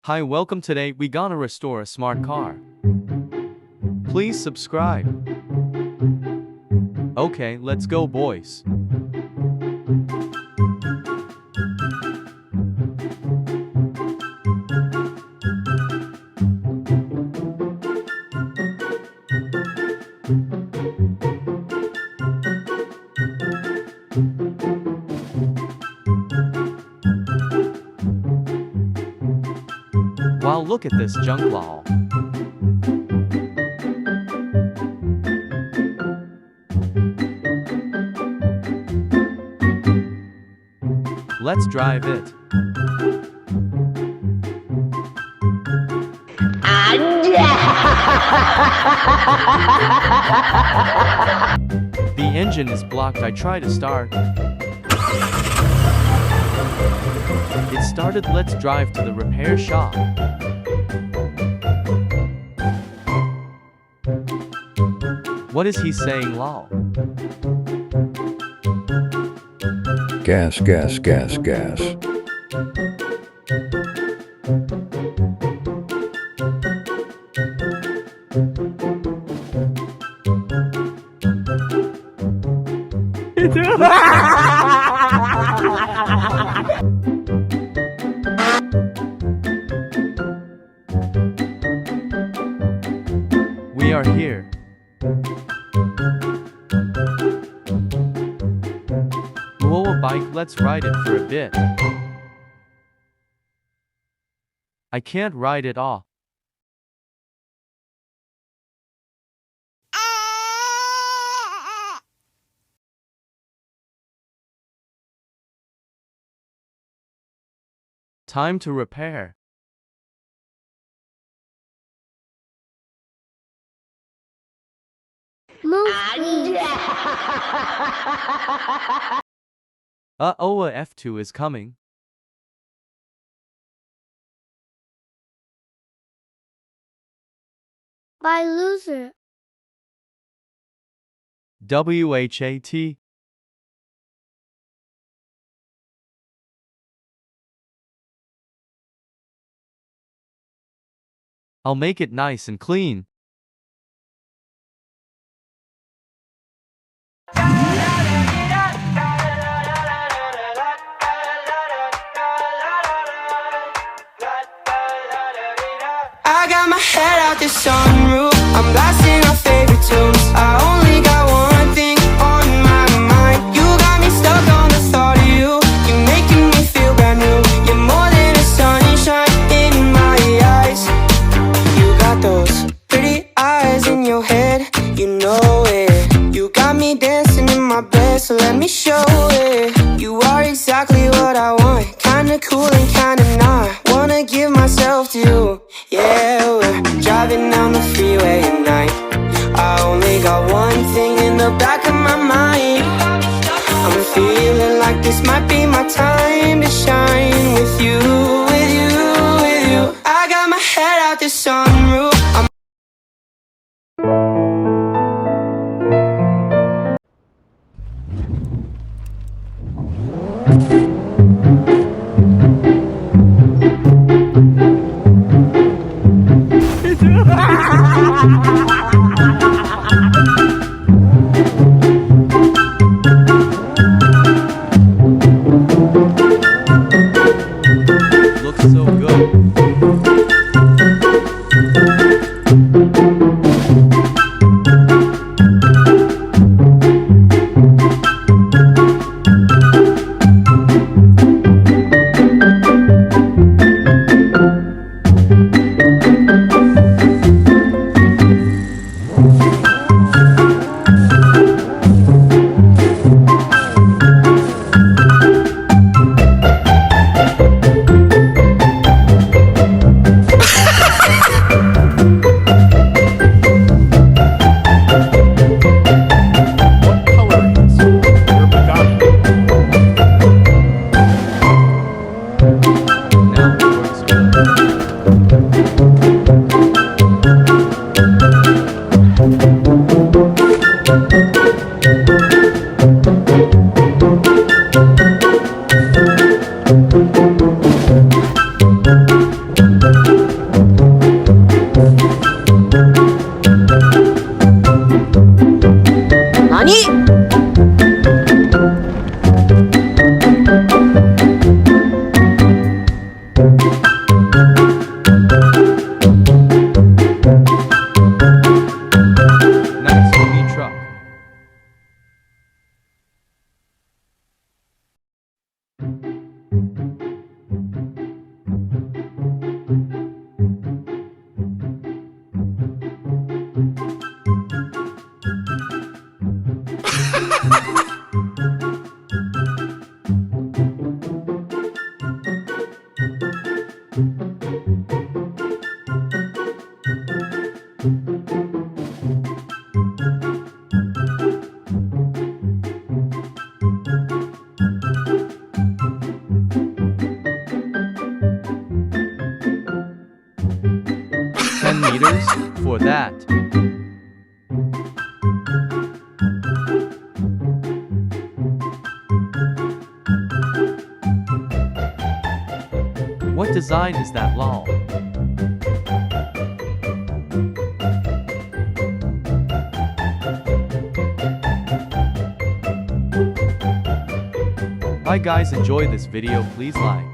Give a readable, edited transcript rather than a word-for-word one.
Hi, welcome. Today we gonna restore a smart car. Please subscribe. Okay, let's go, boys. Wow, look at this junk lol. Let's drive it. The engine is blocked. I try to start. It started. Let's drive to the repair shop. What is he saying, lol? Gas, gas, gas, gas. We are here. Whoa, a bike, let's ride it for a bit. I can't ride it all. Time to repair. Uh-oh, a F2 is coming. Bye, loser. WHAT. I'll make it nice and clean. I got my head out the sunroof, I'm blasting our favorite tunes. I only got one thing on my mind. You got me stuck on the thought of you. You're making me feel brand new. You're more than a sunshine in my eyes. You got those pretty eyes in your head, you know it. You got me dancing in my bed, so let me show it. You are exactly what I want, kinda cool and kinda not. Wanna give myself to you. Yeah, we're driving down the freeway at night. I only got one thing in the back of my mind. I'm feeling like this might be my time to shine with you, with you, with you. I got my head out the sunroof. Looks so good. meters for that. What design is that, lol? Hi guys, enjoy this video, please like.